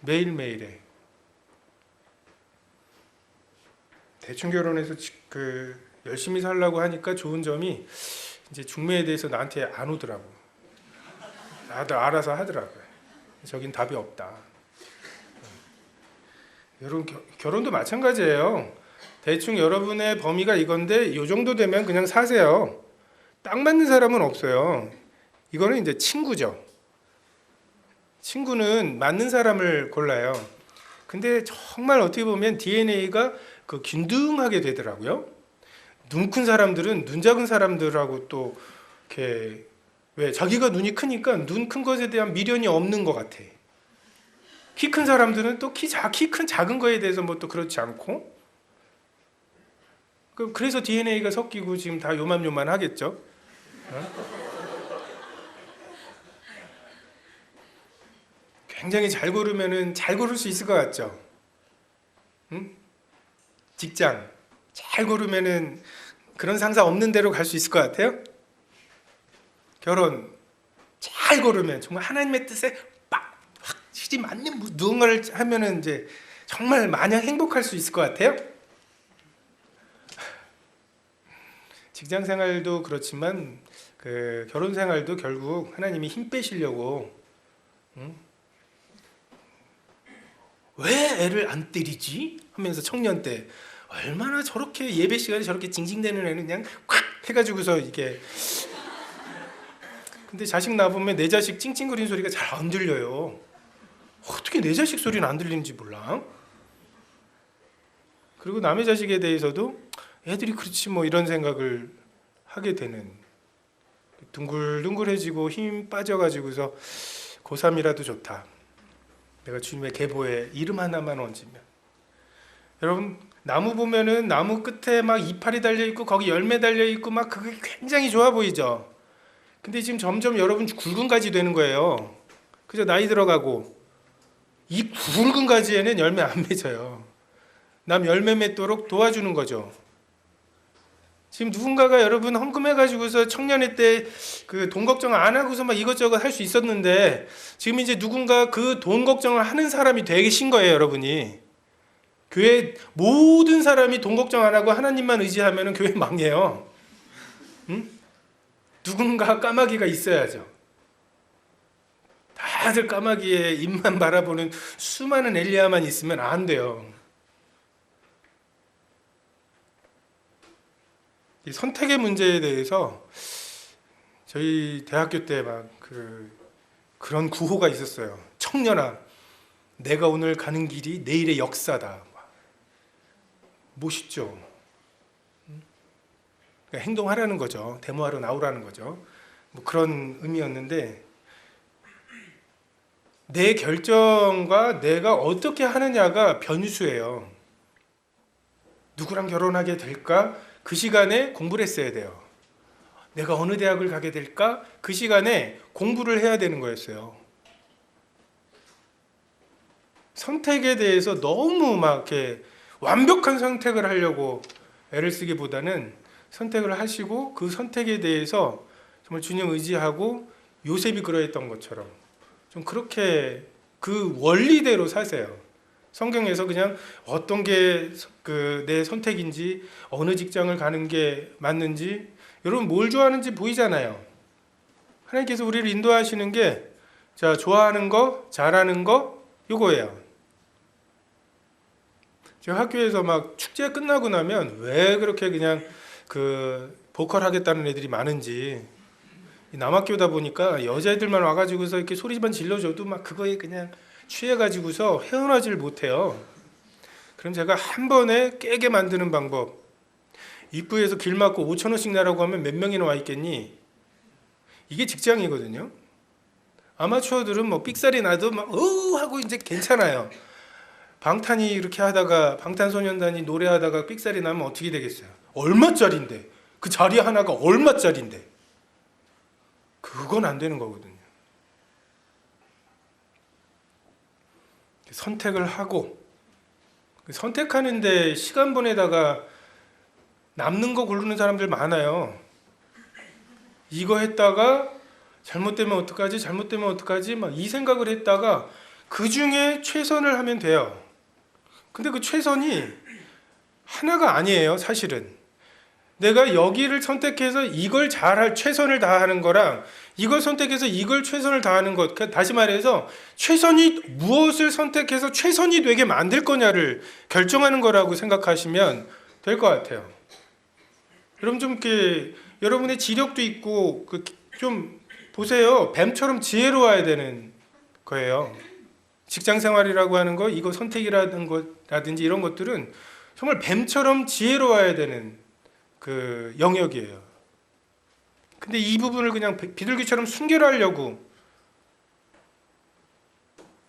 매일매일에. 대충 결혼해서 열심히 살려고 하니까 좋은 점이 이제 중매에 대해서 나한테 안 오더라고. 다들 알아서 하더라고요. 저긴 답이 없다. 여러분 결혼도 마찬가지예요. 대충 여러분의 범위가 이건데 이 정도 되면 그냥 사세요. 딱 맞는 사람은 없어요. 이거는 이제 친구죠. 친구는 맞는 사람을 골라요. 근데 정말 어떻게 보면 DNA가 균등하게 되더라고요. 눈 큰 사람들은 눈 작은 사람들하고 또 이렇게, 왜 자기가 눈이 크니까 눈 큰 것에 대한 미련이 없는 것 같아. 키 큰 사람들은 또 키 큰 작은 거에 대해서 뭐 또 그렇지 않고. 그래서 DNA가 섞이고 지금 다 요만요만 하겠죠. 굉장히 잘 고르면은 잘 고를 수 있을 것 같죠. 응? 직장 잘 고르면은 그런 상사 없는 데로 갈 수 있을 것 같아요. 결혼 잘 고르면 정말 하나님의 뜻에 확실히 맞는 누군가를 하면은 이제 정말 마냥 행복할 수 있을 것 같아요. 직장 생활도 그렇지만 결혼 생활도 결국 하나님이 힘 빼시려고, 응? 왜 애를 안 때리지? 하면서 청년 때 얼마나 저렇게 예배 시간에 저렇게 징징대는 애는 그냥 콱 해가지고서 이게, 근데 자식 낳아보면 내 자식 찡찡거리는 소리가 잘 안 들려요. 어떻게 내 자식 소리는 안 들리는지 몰라. 그리고 남의 자식에 대해서도 애들이 그렇지 뭐 이런 생각을 하게 되는, 둥글둥글해지고 힘 빠져가지고서 고3이라도 좋다. 내가 주님의 계보에 이름 하나만 얹으면. 여러분 나무 보면은 나무 끝에 막 이파리 달려있고 거기 열매 달려있고 막 그게 굉장히 좋아 보이죠. 근데 지금 점점 여러분 굵은 가지 되는 거예요. 그죠? 나이 들어가고 이 굵은 가지에는 열매 안 맺어요. 남 열매 맺도록 도와주는 거죠. 지금 누군가가 여러분 헌금해가지고서 청년회 때 돈 걱정 안 하고서 막 이것저것 할 수 있었는데 지금 이제 누군가 그 돈 걱정을 하는 사람이 되신 거예요, 여러분이. 교회 모든 사람이 돈 걱정 안 하고 하나님만 의지하면 교회 망해요. 응? 누군가 까마귀가 있어야죠. 다들 까마귀의 입만 바라보는 수많은 엘리야만 있으면 안 돼요. 이 선택의 문제에 대해서 저희 대학교 때 막 그런 구호가 있었어요. 청년아, 내가 오늘 가는 길이 내일의 역사다. 멋있죠. 그러니까 행동하라는 거죠. 데모하러 나오라는 거죠. 뭐 그런 의미였는데, 내 결정과 내가 어떻게 하느냐가 변수예요. 누구랑 결혼하게 될까? 그 시간에 공부를 했어야 돼요. 내가 어느 대학을 가게 될까? 그 시간에 공부를 해야 되는 거였어요. 선택에 대해서 너무 막 이렇게 완벽한 선택을 하려고 애를 쓰기보다는 선택을 하시고 그 선택에 대해서 정말 주님 의지하고 요셉이 그러했던 것처럼 좀 그렇게 그 원리대로 사세요. 성경에서 그냥 어떤 게 내 선택인지, 어느 직장을 가는 게 맞는지, 여러분 뭘 좋아하는지 보이잖아요. 하나님께서 우리를 인도하시는 게, 자, 좋아하는 거, 잘하는 거, 요거예요. 제가 학교에서 막 축제 끝나고 나면 왜 그렇게 그냥 보컬 하겠다는 애들이 많은지, 남학교다 보니까 여자애들만 와가지고서 이렇게 소리만 질러줘도 막 그거에 그냥 취해가지고서 헤어나질 못해요. 그럼 제가 한 번에 깨게 만드는 방법, 입구에서 길 막고 5,000원씩 내라고 하면 몇 명이나 와 있겠니? 이게 직장이거든요. 아마추어들은 뭐 삑살이 나도 막 하고 이제 괜찮아요. 방탄이 이렇게 하다가 방탄소년단이 노래하다가 삑살이 나면 어떻게 되겠어요? 얼마짜린데? 그 자리 하나가 얼마짜린데? 그건 안 되는 거거든요. 선택을 하고 선택하는데 시간 보내다가 남는 거 고르는 사람들 많아요. 이거 했다가 잘못되면 어떡하지? 잘못되면 어떡하지? 막 이 생각을 했다가 그 중에 최선을 하면 돼요. 근데 그 최선이 하나가 아니에요, 사실은. 내가 여기를 선택해서 이걸 잘할 최선을 다하는 거랑 이걸 선택해서 이걸 최선을 다하는 것, 다시 말해서 최선이 무엇을 선택해서 최선이 되게 만들 거냐를 결정하는 거라고 생각하시면 될 것 같아요. 여러분 좀 이렇게 여러분의 지력도 있고 좀 보세요. 뱀처럼 지혜로워야 되는 거예요. 직장 생활이라고 하는 거, 이거 선택이라는 거라든지 이런 것들은 정말 뱀처럼 지혜로워야 되는 그 영역이에요. 근데 이 부분을 그냥 비둘기처럼 순결하려고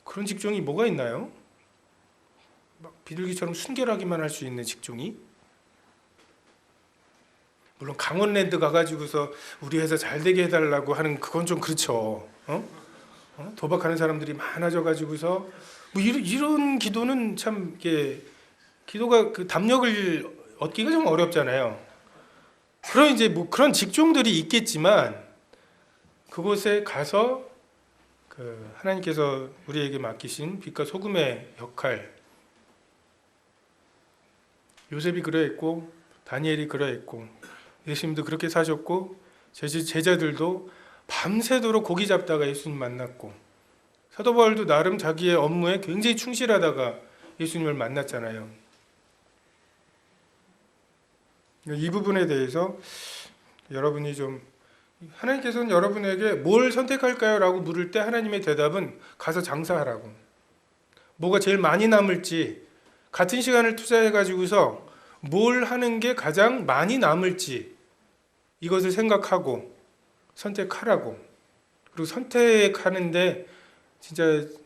그런 직종이 뭐가 있나요? 막 비둘기처럼 순결하기만 할 수 있는 직종이? 물론 강원랜드 가가지고서 우리 회사 잘 되게 해달라고 하는 그건 좀 그렇죠. 도박하는 사람들이 많아져가지고서 뭐 이런 기도는 참 이게 기도가 그 담력을 얻기가 좀 어렵잖아요. 그런 이제 뭐 그런 직종들이 있겠지만 그곳에 가서 그 하나님께서 우리에게 맡기신 빛과 소금의 역할, 요셉이 그러했고 다니엘이 그러했고 예수님도 그렇게 사셨고 제자들도 밤새도록 고기 잡다가 예수님 만났고 사도 바울도 나름 자기의 업무에 굉장히 충실하다가 예수님을 만났잖아요. 이 부분에 대해서 여러분이 좀 하나님께서는 여러분에게 뭘 선택할까요? 라고 물을 때 하나님의 대답은 가서 장사하라고. 뭐가 제일 많이 남을지 같은 시간을 투자해 가지고서 뭘 하는 게 가장 많이 남을지 이것을 생각하고 선택하라고. 그리고 선택하는데 진짜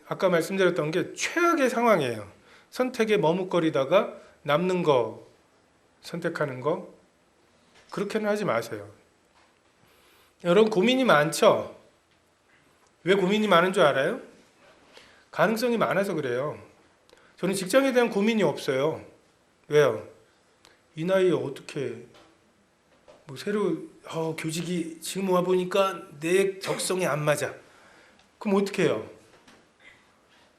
아까 말씀드렸던 게 최악의 상황이에요. 선택에 머뭇거리다가 남는 거 선택하는 거 그렇게는 하지 마세요. 여러분 고민이 많죠? 왜 고민이 많은 줄 알아요? 가능성이 많아서 그래요. 저는 직장에 대한 고민이 없어요. 왜요? 이 나이에 어떻게 뭐 새로 교직이 지금 와 보니까 내 적성에 안 맞아. 그럼 어떻게 해요?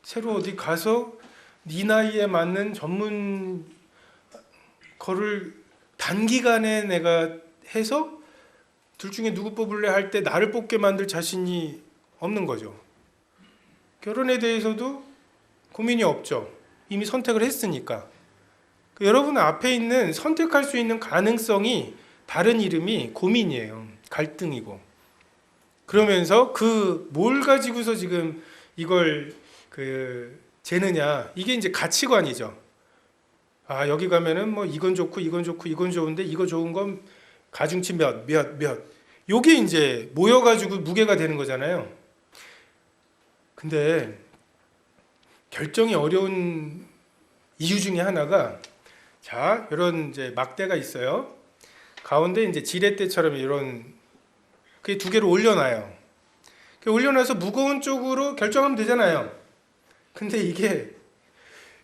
새로 어디 가서 네 나이에 맞는 전문 거를 단기간에 내가 해서 둘 중에 누구 뽑을래 할 때 나를 뽑게 만들 자신이 없는 거죠. 결혼에 대해서도 고민이 없죠. 이미 선택을 했으니까. 여러분 앞에 있는 선택할 수 있는 가능성이 다른 이름이 고민이에요. 갈등이고. 그러면서 그 뭘 가지고서 지금 이걸 재느냐. 이게 이제 가치관이죠. 아, 여기 가면은 뭐 이건 좋고 이건 좋고 이건 좋은데 이거 좋은 건 가중치 몇. 요게 이제 모여가지고 무게가 되는 거잖아요. 근데 결정이 어려운 이유 중에 하나가 자, 이런 이제 막대가 있어요. 가운데 이제 지렛대처럼 이런 그게 두 개를 올려놔요. 올려놔서 무거운 쪽으로 결정하면 되잖아요. 근데 이게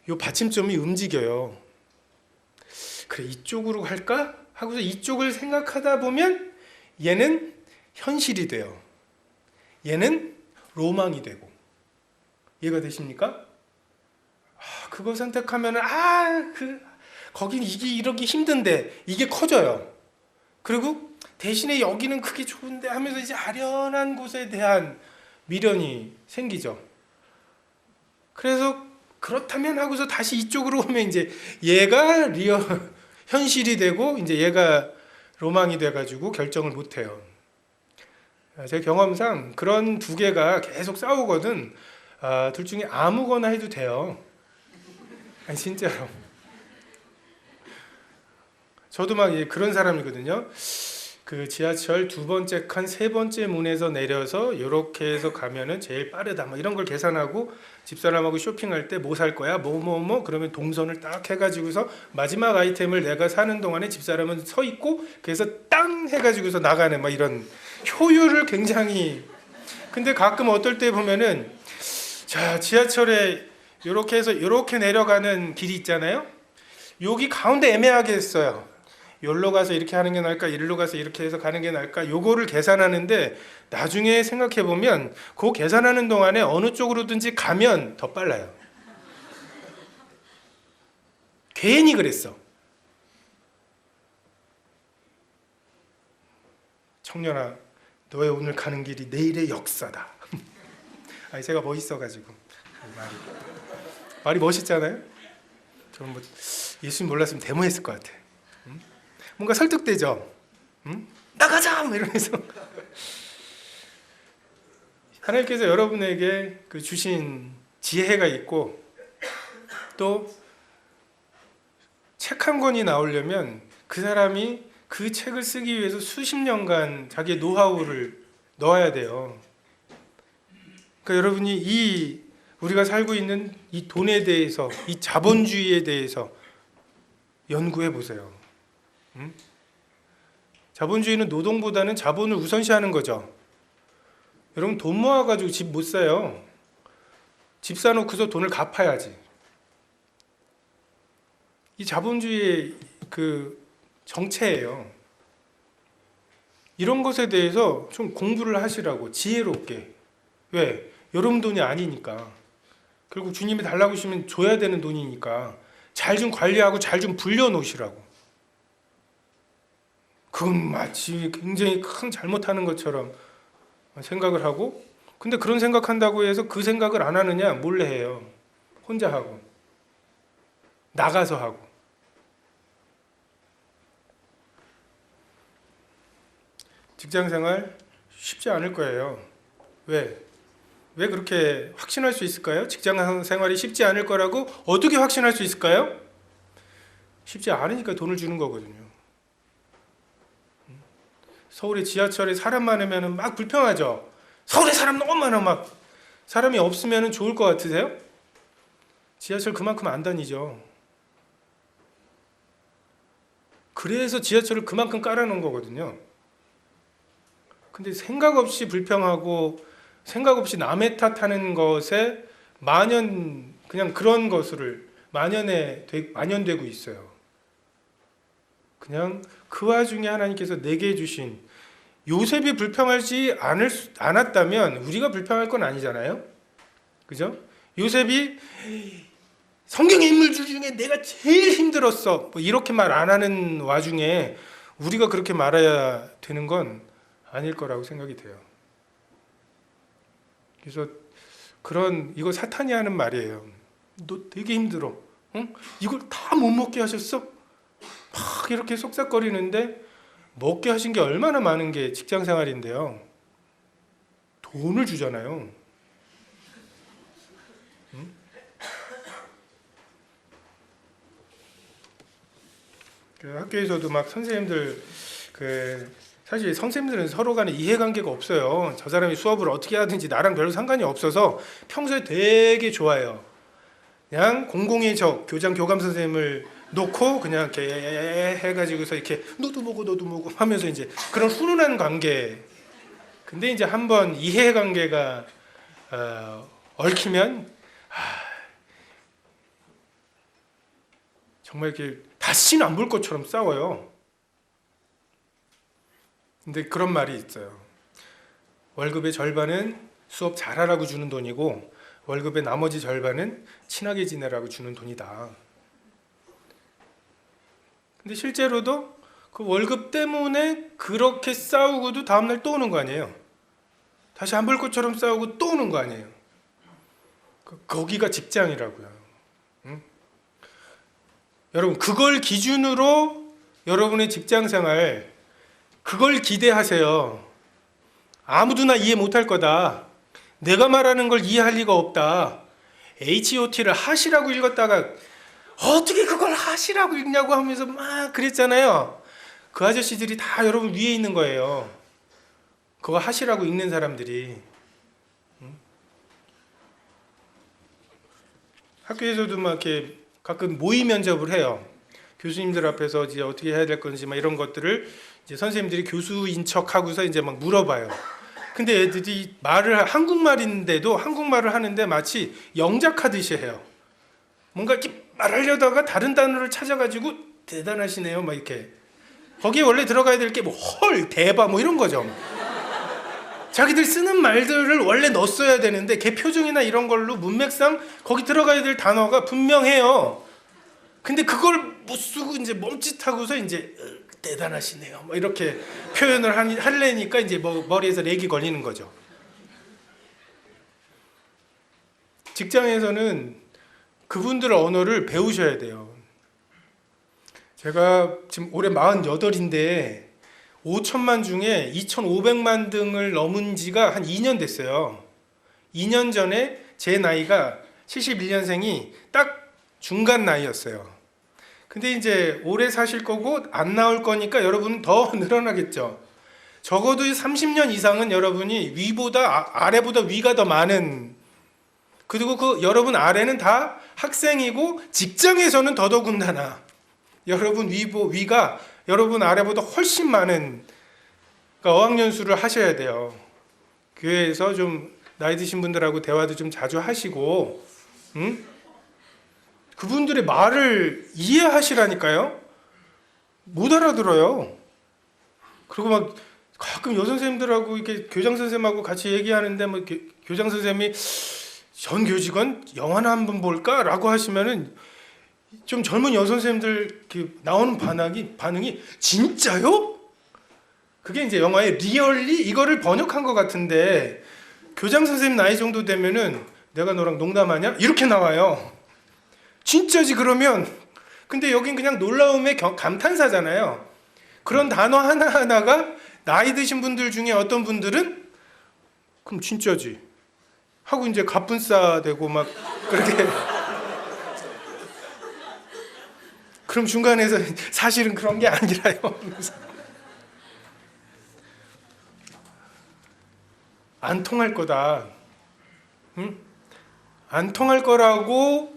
요 받침점이 움직여요. 그래, 이쪽으로 갈까? 하고서 이쪽을 생각하다 보면 얘는 현실이 돼요. 얘는 로망이 되고. 이해가 되십니까? 그거 선택하면은 거긴 이게 이러기 힘든데 이게 커져요. 그리고 대신에 여기는 그게 좋은데 하면서 이제 아련한 곳에 대한 미련이 생기죠. 그래서 그렇다면 하고서 다시 이쪽으로 오면 이제 얘가 현실이 되고 이제 얘가 로망이 돼가지고 결정을 못 해요. 제 경험상 그런 두 개가 계속 싸우거든. 둘 중에 아무거나 해도 돼요. 아니 진짜로. 저도 막 그런 사람이거든요. 그 지하철 두 번째 칸, 세 번째 문에서 내려서 이렇게 해서 가면은 제일 빠르다. 뭐 이런 걸 계산하고 집사람하고 쇼핑할 때 뭐 살 거야? 뭐 그러면 동선을 딱 해가지고서 마지막 아이템을 내가 사는 동안에 집사람은 서 있고 그래서 땅 해가지고서 나가는 막 이런 효율을 굉장히. 근데 가끔 어떨 때 보면은 자 지하철에 이렇게 해서 이렇게 내려가는 길이 있잖아요. 여기 가운데 애매하게 했어요. 여기로 가서 이렇게 하는 게 나을까, 이리로 가서 이렇게 해서 가는 게 나을까, 요거를 계산하는데 나중에 생각해 보면 그 계산하는 동안에 어느 쪽으로든지 가면 더 빨라요. 괜히 그랬어. 청년아, 너의 오늘 가는 길이 내일의 역사다. 아니 제가 멋있어가지고 말이 멋있잖아요. 저는 뭐 예수님 몰랐으면 데모했을 것 같아. 뭔가 설득되죠. 나가자! 이러면서 하나님께서 여러분에게 그 주신 지혜가 있고 또 책 한 권이 나오려면 그 사람이 그 책을 쓰기 위해서 수십 년간 자기의 노하우를 넣어야 돼요. 그러니까 여러분이 우리가 살고 있는 이 돈에 대해서, 이 자본주의에 대해서 연구해 보세요. 자본주의는 노동보다는 자본을 우선시하는 거죠. 여러분 돈 모아가지고 집 못 사요. 집 사놓고서 돈을 갚아야지. 이 자본주의의 그 정체예요. 이런 것에 대해서 좀 공부를 하시라고, 지혜롭게. 왜? 여러분 돈이 아니니까. 결국 주님이 달라고 하시면 줘야 되는 돈이니까 잘 좀 관리하고 잘 좀 불려놓으시라고. 그건 마치 굉장히 큰 잘못하는 것처럼 생각을 하고, 근데 그런 생각한다고 해서 그 생각을 안 하느냐? 몰래 해요. 혼자 하고 나가서 하고. 직장생활 쉽지 않을 거예요. 왜 그렇게 확신할 수 있을까요? 직장생활이 쉽지 않을 거라고 어떻게 확신할 수 있을까요? 쉽지 않으니까 돈을 주는 거거든요. 서울의 지하철에 사람 많으면 막 불평하죠. 서울에 사람 너무 많아. 막 사람이 없으면 좋을 것 같으세요? 지하철 그만큼 안 다니죠. 그래서 지하철을 그만큼 깔아놓은 거거든요. 근데 생각 없이 불평하고 생각 없이 남의 탓하는 것에 그냥 그런 것을 만연되고 있어요. 그냥 그 와중에 하나님께서 내게 주신, 요셉이 불평하지 않았다면 우리가 불평할 건 아니잖아요. 그죠? 요셉이 성경의 인물들 중에 내가 제일 힘들었어, 뭐 이렇게 말 안 하는 와중에 우리가 그렇게 말해야 되는 건 아닐 거라고 생각이 돼요. 그래서 이거 사탄이 하는 말이에요. 너 되게 힘들어. 응? 이걸 다 못 먹게 하셨어? 막 이렇게 속삭거리는데 먹게 하신 게 얼마나 많은 게 직장 생활인데요. 돈을 주잖아요. 응? 그 학교에서도 막 선생님들 사실 선생님들은 서로 간에 이해관계가 없어요. 저 사람이 수업을 어떻게 하든지 나랑 별로 상관이 없어서 평소에 되게 좋아해요. 그냥 공공의 적, 교장 교감 선생님을 놓고 그냥 이렇게 해가지고서 이렇게 너도 먹고 하면서 이제 그런 훈훈한 관계. 근데 이제 한번 이해관계가 얽히면 정말 이렇게 다시는 안 볼 것처럼 싸워요. 근데 그런 말이 있어요. 월급의 절반은 수업 잘하라고 주는 돈이고 월급의 나머지 절반은 친하게 지내라고 주는 돈이다. 근데 실제로도 그 월급 때문에 그렇게 싸우고도 다음날 또 오는 거 아니에요. 다시 안 볼 것처럼 싸우고 또 오는 거 아니에요. 거기가 직장이라고요. 응? 여러분 그걸 기준으로 여러분의 직장생활 그걸 기대하세요. 아무도나 이해 못할 거다. 내가 말하는 걸 이해할 리가 없다. HOT를 하시라고 읽었다가 어떻게 그걸 하시라고 읽냐고 하면서 막 그랬잖아요. 그 아저씨들이 다 여러분 위에 있는 거예요. 그거 하시라고 읽는 사람들이. 학교에서도 막 이렇게 가끔 모의 면접을 해요. 교수님들 앞에서 이제 어떻게 해야 될 건지 막 이런 것들을 이제 선생님들이 교수인 척하고서 이제 막 물어봐요. 근데 애들이 한국말인데도 한국말을 하는데 마치 영작하듯이 해요. 뭔가 이렇게 말하려다가 다른 단어를 찾아가지고 대단하시네요. 막 이렇게. 거기에 원래 들어가야 될 게 뭐 헐, 대박 뭐 이런 거죠. 자기들 쓰는 말들을 원래 넣었어야 되는데 걔 표정이나 이런 걸로 문맥상 거기 들어가야 될 단어가 분명해요. 근데 그걸 못 쓰고 이제 멈칫하고서 이제 대단하시네요. 뭐 이렇게 표현을 하려니까 이제 뭐 머리에서 렉이 걸리는 거죠. 직장에서는 그분들 언어를 배우셔야 돼요. 제가 지금 올해 48인데 5천만 중에 2,500만 등을 넘은 지가 한 2년 됐어요. 2년 전에 제 나이가 71년생이 딱 중간 나이였어요. 근데 이제 오래 사실 거고 안 나올 거니까 여러분은 더 늘어나겠죠. 적어도 30년 이상은 여러분이 위보다 아래보다 위가 더 많은, 그리고 그 여러분 아래는 다 학생이고 직장에서는 더더군다나 여러분 위가 여러분 아래보다 훨씬 많은, 그러니까 어학연수를 하셔야 돼요. 교회에서 좀 나이 드신 분들하고 대화도 좀 자주 하시고, 그분들의 말을 이해하시라니까요. 못 알아들어요. 그리고 막 가끔 여선생님들하고 이렇게 교장 선생님하고 같이 얘기하는데 뭐 교장 선생님이 전 교직원 영화나 한번 볼까라고 하시면은 좀 젊은 여선생님들 나오는 반응이 진짜요? 그게 이제 영화의 리얼리 이거를 번역한 것 같은데, 교장 선생님 나이 정도 되면은 내가 너랑 농담하냐? 이렇게 나와요. 진짜지 그러면. 근데 여긴 그냥 놀라움의 감탄사잖아요. 그런 단어 하나하나가 나이 드신 분들 중에 어떤 분들은 그럼 진짜지 하고 이제 갑분싸 되고 막 그렇게 그럼 중간에서 사실은 그런 게 아니라요. 안 통할 거다. 안 통할 거라고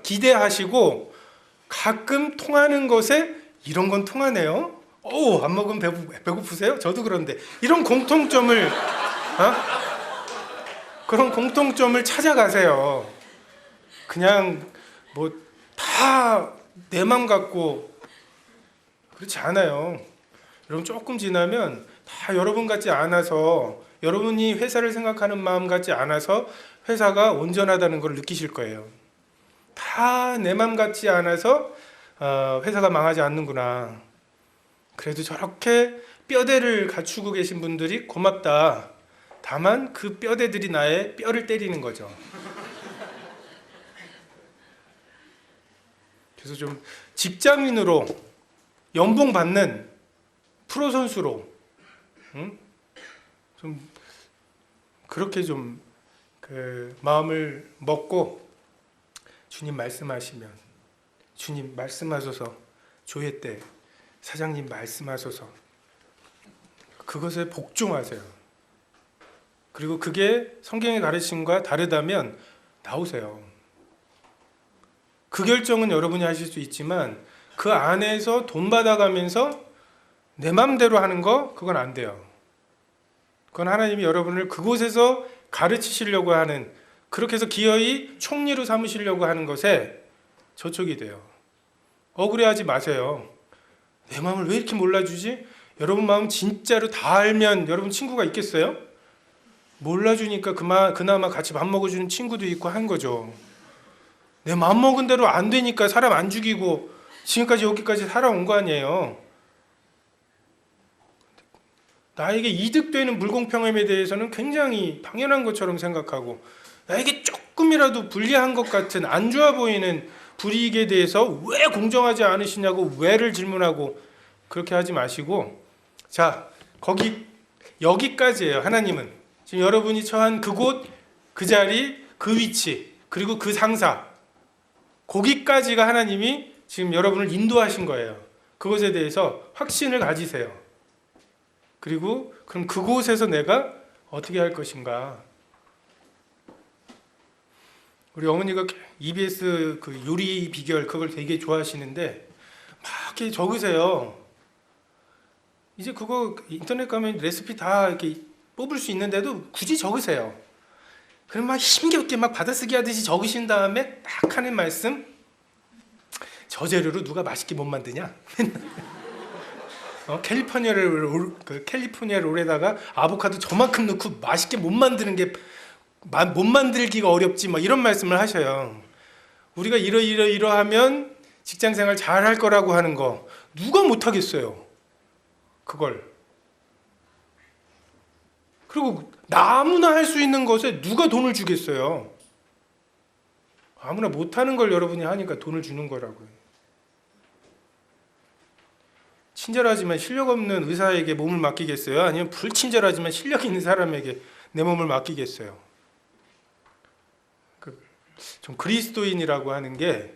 기대하시고 가끔 통하는 것에 이런 건 통하네요. 안 먹으면 배고프세요? 저도 그런데 이런 공통점을 그런 공통점을 찾아가세요. 그냥 뭐 다 내 맘 같고 그렇지 않아요. 여러분 조금 지나면 다 여러분 같지 않아서, 여러분이 회사를 생각하는 마음 같지 않아서 회사가 온전하다는 걸 느끼실 거예요. 다 내 맘 같지 않아서 회사가 망하지 않는구나. 그래도 저렇게 뼈대를 갖추고 계신 분들이 고맙다. 다만 그 뼈대들이 나의 뼈를 때리는 거죠. 그래서 좀 직장인으로 연봉 받는 프로 선수로 좀 그렇게 좀 그 마음을 먹고, 주님 말씀하시면 주님 말씀하소서, 조회 때 사장님 말씀하소서, 그것에 복종하세요. 그리고 그게 성경의 가르침과 다르다면 나오세요. 그 결정은 여러분이 하실 수 있지만 그 안에서 돈 받아가면서 내 맘대로 하는 거, 그건 안 돼요. 그건 하나님이 여러분을 그곳에서 가르치시려고 하는, 그렇게 해서 기어이 총리로 삼으시려고 하는 것에 저촉이 돼요. 억울해하지 마세요. 내 마음을 왜 이렇게 몰라주지? 여러분 마음 진짜로 다 알면 여러분 친구가 있겠어요? 몰라주니까 그나마 같이 밥 먹어주는 친구도 있고 한 거죠. 내 마음 먹은 대로 안 되니까 사람 안 죽이고 지금까지 여기까지 살아온 거 아니에요. 나에게 이득되는 불공평함에 대해서는 굉장히 당연한 것처럼 생각하고, 나에게 조금이라도 불리한 것 같은 안 좋아 보이는 불이익에 대해서 왜 공정하지 않으시냐고 왜를 질문하고 그렇게 하지 마시고, 자, 여기까지예요. 하나님은 지금 여러분이 처한 그곳, 그 자리, 그 위치, 그리고 그 상사, 거기까지가 하나님이 지금 여러분을 인도하신 거예요. 그것에 대해서 확신을 가지세요. 그리고 그럼 그곳에서 내가 어떻게 할 것인가. 우리 어머니가 EBS 그 요리 비결 그걸 되게 좋아하시는데 막 이렇게 적으세요. 이제 그거 인터넷 가면 레시피 다 이렇게 뽑을 수 있는데도 굳이 적으세요. 그럼 막 힘겹게 막 받아쓰기 하듯이 적으신 다음에 딱 하는 말씀, 저 재료로 누가 맛있게 못 만드냐? 캘리포니아 롤에다가 아보카도 저만큼 넣고 맛있게 못 만드는 게 못 만들기가 어렵지, 막 이런 말씀을 하셔요. 우리가 이러하면 직장 생활 잘 할 거라고 하는 거 누가 못 하겠어요. 그걸. 그리고 아무나 할 수 있는 것에 누가 돈을 주겠어요. 아무나 못 하는 걸 여러분이 하니까 돈을 주는 거라고요. 친절하지만 실력 없는 의사에게 몸을 맡기겠어요? 아니면 불친절하지만 실력 있는 사람에게 내 몸을 맡기겠어요? 좀 그리스도인이라고 하는 게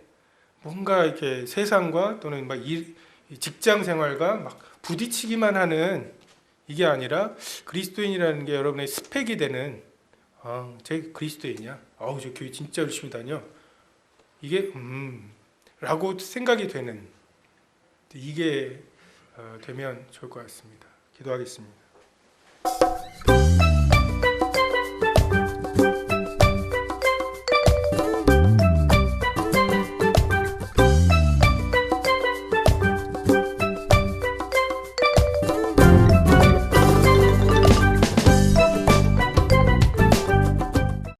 뭔가 이렇게 세상과 또는 막 직장 생활과 막 부딪히기만 하는 이게 아니라 그리스도인이라는 게 여러분의 스펙이 되는, 제 그리스도인이야. 저 교회 진짜 열심히 다녀. 이게 라고 생각이 되는, 이게 되면 좋을 것 같습니다. 기도하겠습니다.